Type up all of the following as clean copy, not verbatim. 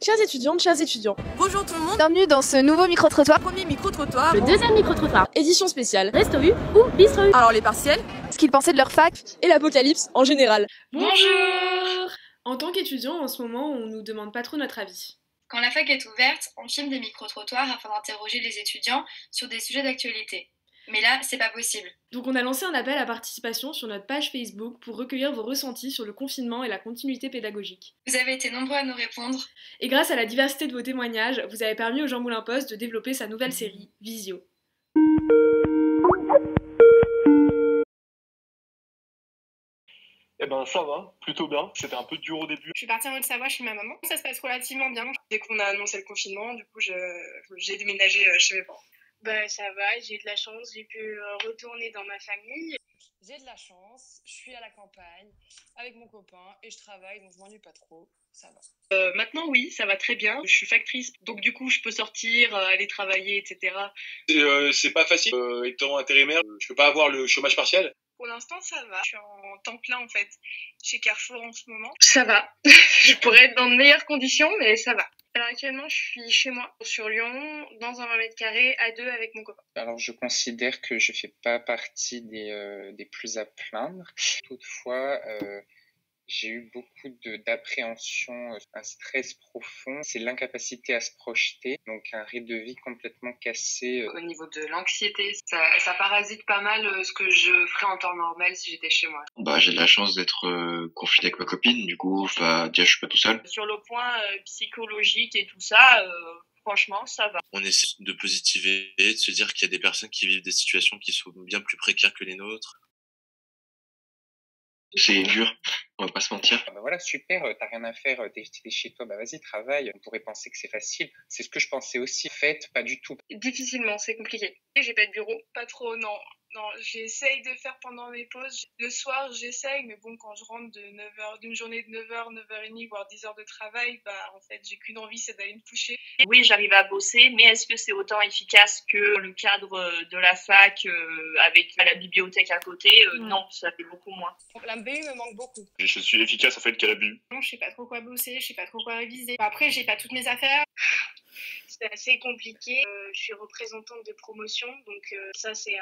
Chers étudiantes, chers étudiants, Bonjour tout le monde, bienvenue dans ce nouveau micro-trottoir, premier micro-trottoir, Le deuxième micro-trottoir, édition spéciale, Resto U ou Bistro U. alors les partiels, ce qu'ils pensaient de leur fac et l'apocalypse en général. Bonjour! En tant qu'étudiant, en ce moment, on nous demande pas trop notre avis. Quand la fac est ouverte, on filme des micro-trottoirs afin d'interroger les étudiants sur des sujets d'actualité. Mais là, c'est pas possible. Donc on a lancé un appel à participation sur notre page Facebook pour recueillir vos ressentis sur le confinement et la continuité pédagogique. Vous avez été nombreux à nous répondre. Et grâce à la diversité de vos témoignages, vous avez permis au Jean Moulin Post de développer sa nouvelle série, Visio. Eh ben ça va, plutôt bien. C'était un peu dur au début. Je suis partie en Haute-Savoie chez ma maman. Ça se passe relativement bien. Dès qu'on a annoncé le confinement, du coup, j'ai déménagé chez mes parents. Ça va, j'ai eu de la chance, j'ai pu retourner dans ma famille. J'ai de la chance, je suis à la campagne avec mon copain et je travaille, donc je m'ennuie pas trop, ça va. Maintenant, oui, ça va très bien. Je suis factrice, donc du coup, je peux sortir, aller travailler, etc. C'est pas facile. Étant intérimaire, je peux pas avoir le chômage partiel. Pour l'instant, ça va. Je suis en temps plein, en fait, chez Carrefour en ce moment. Ça va. Je pourrais être dans de meilleures conditions, mais ça va. Alors actuellement, je suis chez moi, sur Lyon, dans un 20 mètres carrés, à 2 avec mon copain. Alors, je considère que je fais pas partie des plus à plaindre. Toutefois, j'ai eu beaucoup d'appréhension, un stress profond. C'est l'incapacité à se projeter, donc un rythme de vie complètement cassé. Au niveau de l'anxiété, ça parasite pas mal ce que je ferais en temps normal si j'étais chez moi. J'ai de la chance d'être confiné avec ma copine, du coup, déjà je suis pas tout seul. Sur le point psychologique et tout ça, franchement, ça va. On essaie de positiver, de se dire qu'il y a des personnes qui vivent des situations qui sont bien plus précaires que les nôtres. C'est dur, on va pas se mentir. Voilà, super, t'as rien à faire, t'es chez toi, vas-y, travaille. On pourrait penser que c'est facile. C'est ce que je pensais aussi. Faites, pas du tout. Difficilement, c'est compliqué. J'ai pas de bureau. Pas trop, non. Non, j'essaye de faire pendant mes pauses. Le soir, j'essaye, mais bon, quand je rentre d'une journée de 9h, 9h30, voire 10 heures de travail, en fait, j'ai qu'une envie, c'est d'aller me coucher. Oui, j'arrive à bosser, mais est-ce que c'est autant efficace que le cadre de la fac avec la bibliothèque à côté? Non, ça fait beaucoup moins. La BU me manque beaucoup. Je suis efficace en fait qu'à la BU. Non, je sais pas trop quoi bosser, je sais pas trop quoi réviser. Après, j'ai pas toutes mes affaires. C'est assez compliqué. Je suis représentante de promotion, donc ça c'est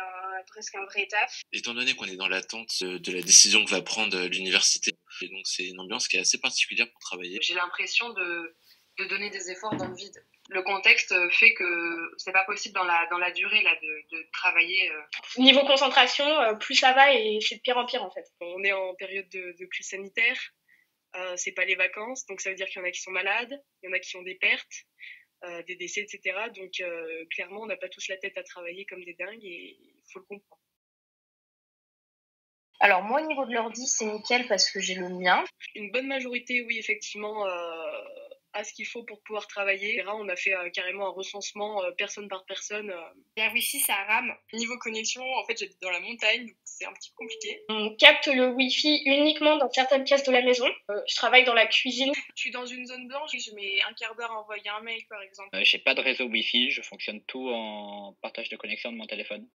presque un vrai taf. Étant donné qu'on est dans l'attente de la décision que va prendre l'université, et donc c'est une ambiance qui est assez particulière pour travailler. J'ai l'impression de donner des efforts dans le vide. Le contexte fait que c'est pas possible dans la durée là de travailler. Niveau concentration, plus ça va et c'est de pire en pire en fait. On est en période de crise sanitaire. C'est pas les vacances, donc ça veut dire qu'il y en a qui sont malades, il y en a qui ont des pertes. Des décès, etc. Donc clairement, on n'a pas tous la tête à travailler comme des dingues et il faut le comprendre. Alors moi, au niveau de l'ordi, c'est nickel parce que j'ai le mien. Une bonne majorité, oui, effectivement, a ce qu'il faut pour pouvoir travailler. On a fait carrément un recensement personne par personne. La Wi-Fi, ça rame. Niveau connexion, en fait, j'habite dans la montagne, donc c'est un petit peu compliqué. On capte le Wi-Fi uniquement dans certaines pièces de la maison. Je travaille dans la cuisine. Je suis dans une zone blanche, je mets un quart d'heure à envoyer un mail, par exemple. J'ai pas de réseau Wi-Fi, je fonctionne tout en partage de connexion de mon téléphone.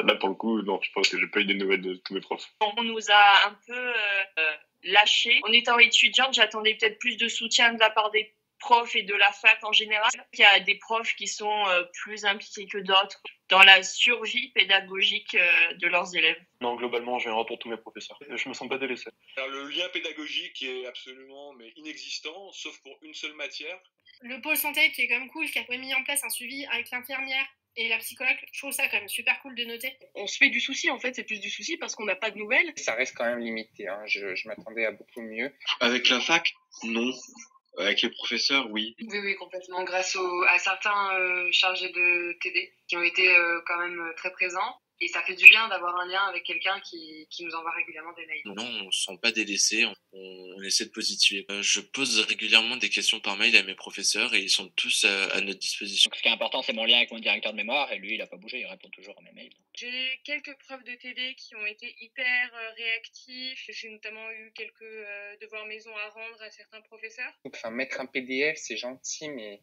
Là pour le coup, non, je pense que j'ai pas eu des nouvelles de tous mes profs. On nous a un peu lâchés. En étant étudiante, j'attendais peut-être plus de soutien de la part des profs et de la fac en général. Il y a des profs qui sont plus impliqués que d'autres dans la survie pédagogique de leurs élèves. Non, globalement, j'ai un retour de tous mes professeurs. Je me sens pas délaissé. Alors, le lien pédagogique est absolument inexistant, sauf pour une seule matière. Le pôle santé qui est quand même cool, qui a mis en place un suivi avec l'infirmière et la psychologue, je trouve ça quand même super cool de noter. On se fait du souci, en fait, c'est plus du souci parce qu'on n'a pas de nouvelles. Ça reste quand même limité, hein. Je m'attendais à beaucoup mieux. Avec la fac, non. Avec les professeurs, oui. Oui, complètement. Grâce à certains chargés de TD qui ont été quand même très présents. Et ça fait du bien d'avoir un lien avec quelqu'un qui nous envoie régulièrement des mails. Non, on ne se sent pas délaissé, on essaie de positiver. Je pose régulièrement des questions par mail à mes professeurs et ils sont tous à notre disposition. Donc, ce qui est important, c'est mon lien avec mon directeur de mémoire et lui, il n'a pas bougé, il répond toujours à mes mails. J'ai quelques profs de TD qui ont été hyper réactifs. J'ai notamment eu quelques devoirs maison à rendre à certains professeurs. Mettre un PDF, c'est gentil, mais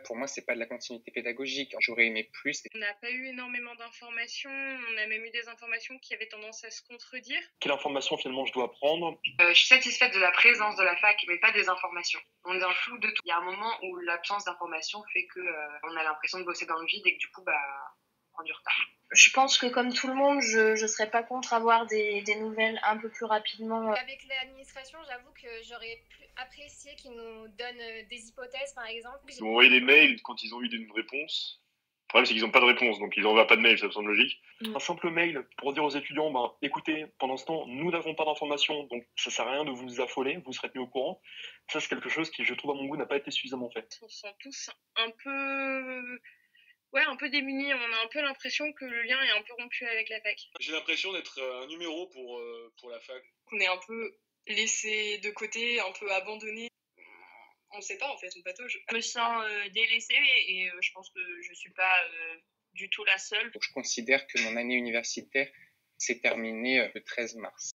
Pour moi, c'est pas de la continuité pédagogique. J'aurais aimé plus. On n'a pas eu énormément d'informations, on a même eu des informations qui avaient tendance à se contredire. Quelle information finalement je dois prendre? Je suis satisfaite de la présence de la fac, mais pas des informations. On est dans le flou de tout. Il y a un moment où l'absence d'informations fait que on a l'impression de bosser dans le vide et que du coup, on prend du retard. Je pense que comme tout le monde, je serais pas contre avoir des nouvelles un peu plus rapidement. Avec l'administration, j'avoue que j'aurais apprécié qu'ils nous donnent des hypothèses, par exemple. Ils ont envoyé des mails quand ils ont eu une réponse. Le problème, c'est qu'ils n'ont pas de réponse, donc ils n'envoient pas de mail, ça me semble logique. Un simple mail pour dire aux étudiants, écoutez, pendant ce temps, nous n'avons pas d'informations, donc ça sert à rien de vous affoler, vous serez tenus au courant. Ça, c'est quelque chose qui, je trouve, à mon goût, n'a pas été suffisamment fait. On se sent tous un peu démunis. On a un peu l'impression que le lien est un peu rompu avec la fac. J'ai l'impression d'être un numéro pour la fac. On est un peu laissé de côté, un peu abandonné. On ne sait pas en fait, on patauge. Je me sens délaissée et je pense que je ne suis pas du tout la seule. Je considère que mon année universitaire s'est terminée le 13 mars.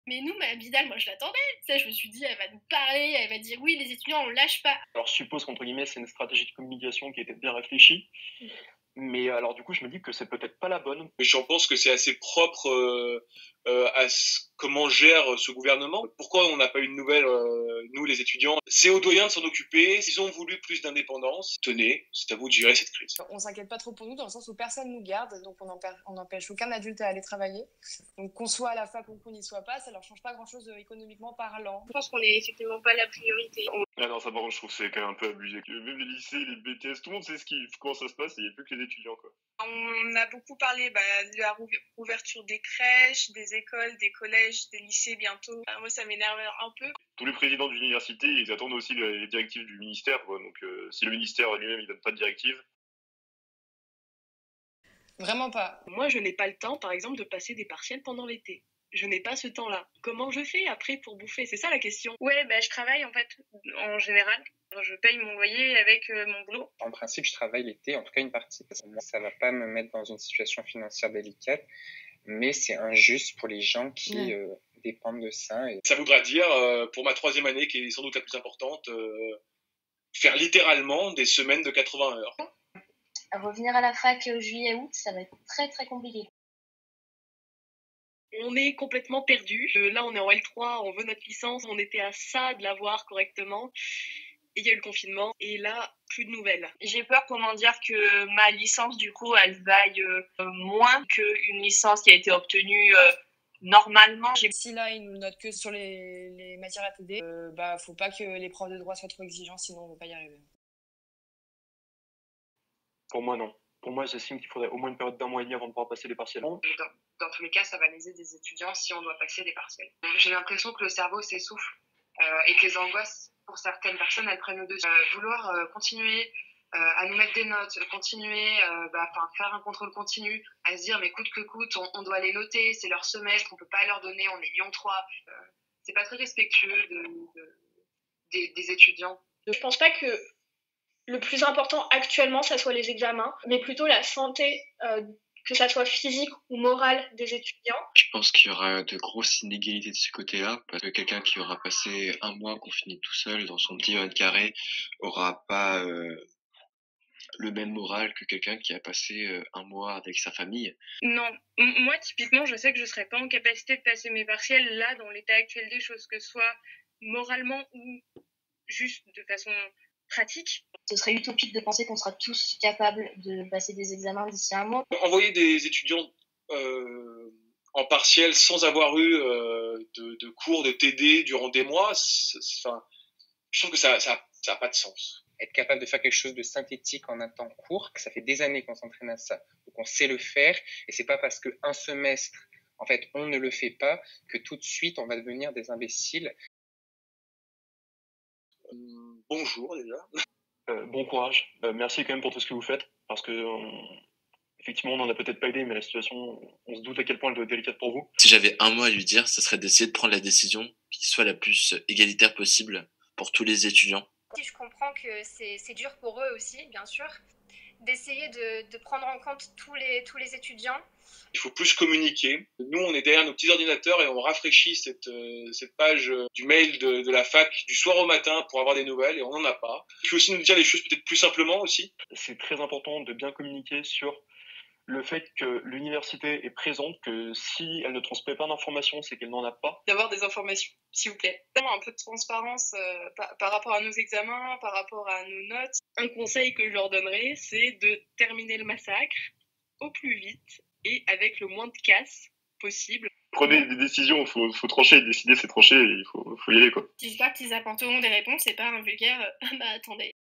Mais nous, Madame Vidal, moi je l'attendais. Je me suis dit, elle va nous parler, elle va dire oui, les étudiants, on lâche pas. Alors je suppose qu'entre guillemets, c'est une stratégie de communication qui était bien réfléchie. Mais alors du coup, je me dis que c'est peut-être pas la bonne. J'en pense que c'est assez propre à comment gère ce gouvernement. Pourquoi on n'a pas eu de nouvelles, nous les étudiants? C'est aux doyens de s'en occuper. S'ils ont voulu plus d'indépendance, tenez, c'est à vous de gérer cette crise. On s'inquiète pas trop pour nous dans le sens où personne nous garde, donc on n'empêche aucun adulte à aller travailler. Donc qu'on soit à la fac ou qu'on n'y soit pas, ça leur change pas grand-chose économiquement parlant. Je pense qu'on n'est effectivement pas la priorité. Ah non, ça par contre, je trouve que c'est quand même un peu abusé. Même les lycées, les BTS, tout le monde sait comment ça se passe et il n'y a plus que les étudiants, quoi. On a beaucoup parlé de la ouverture des crèches, des écoles, des collèges, des lycées bientôt. Moi, ça m'énerve un peu. Tous les présidents d'université, ils attendent aussi les directives du ministère, quoi. Donc si le ministère lui-même il donne pas de directives. Vraiment pas. Moi, je n'ai pas le temps, par exemple, de passer des partiels pendant l'été. Je n'ai pas ce temps-là. Comment je fais après pour bouffer? C'est ça la question. Ouais, je travaille en fait, en général. Je paye mon loyer avec mon boulot. En principe, je travaille l'été, en tout cas une partie. Ça va pas me mettre dans une situation financière délicate, mais c'est injuste pour les gens qui dépendent de ça. Ça voudra dire, pour ma 3e année, qui est sans doute la plus importante, faire littéralement des semaines de 80 heures. Revenir à la fac juillet-août, ça va être très très compliqué. On est complètement perdu. Là, on est en L3, on veut notre licence, on était à ça de l'avoir correctement. Et il y a eu le confinement, et là, plus de nouvelles. J'ai peur, que ma licence, du coup, elle vaille moins qu'une licence qui a été obtenue normalement. Si là, ils nous notent que sur les matières ATD, faut pas que les profs de droit soient trop exigeants, sinon on ne va pas y arriver. Pour moi, non. Pour moi, j'estime qu'il faudrait au moins une période d'1 mois et demi avant de pouvoir passer les partiels. Dans tous les cas, ça va léser des étudiants si on doit passer des partiels. J'ai l'impression que le cerveau s'essouffle et que les angoisses, pour certaines personnes, elles prennent le dessus. Vouloir continuer à nous mettre des notes, continuer faire un contrôle continu, à se dire mais coûte que coûte, on doit les noter, c'est leur semestre, on peut pas leur donner, on est Lyon 3. C'est pas très respectueux des étudiants. Je pense pas que le plus important actuellement, ça soit les examens, mais plutôt la santé, que ça soit physique ou morale des étudiants. Je pense qu'il y aura de grosses inégalités de ce côté-là, parce que quelqu'un qui aura passé un mois confiné tout seul dans son petit mètre carré aura pas le même moral que quelqu'un qui a passé un mois avec sa famille. Non, moi typiquement, je sais que je serais pas en capacité de passer mes partiels là, dans l'état actuel des choses, que ce soit moralement ou juste de façon pratique. Ce serait utopique de penser qu'on sera tous capables de passer des examens d'ici un mois. Envoyer des étudiants en partiel sans avoir eu de cours de TD durant des mois, je trouve que ça n'a pas de sens. Être capable de faire quelque chose de synthétique en un temps court, ça fait des années qu'on s'entraîne à ça. Donc on sait le faire, et c'est pas parce qu'un semestre, en fait, on ne le fait pas, que tout de suite on va devenir des imbéciles. Bonjour déjà. Bon courage. Merci quand même pour tout ce que vous faites, parce que effectivement on n'en a peut-être pas aidé, mais la situation, on se doute à quel point elle doit être délicate pour vous. Si j'avais un mot à lui dire, ce serait d'essayer de prendre la décision qui soit la plus égalitaire possible pour tous les étudiants. Je comprends que c'est dur pour eux aussi, bien sûr. d'essayer de prendre en compte tous les étudiants. Il faut plus communiquer. Nous, on est derrière nos petits ordinateurs et on rafraîchit cette page du mail de la fac du soir au matin pour avoir des nouvelles et on n'en a pas. Il faut aussi nous dire les choses peut-être plus simplement aussi. C'est très important de bien communiquer sur le fait que l'université est présente, que si elle ne transmet pas d'informations, c'est qu'elle n'en a pas. D'avoir des informations, s'il vous plaît. Un peu de transparence par rapport à nos examens, par rapport à nos notes. Un conseil que je leur donnerais, c'est de terminer le massacre au plus vite et avec le moins de casse possible. Prenez des décisions, faut trancher, décider c'est trancher, il faut y aller quoi. J'espère qu'ils apporteront des réponses et pas un vulgaire « bah attendez ».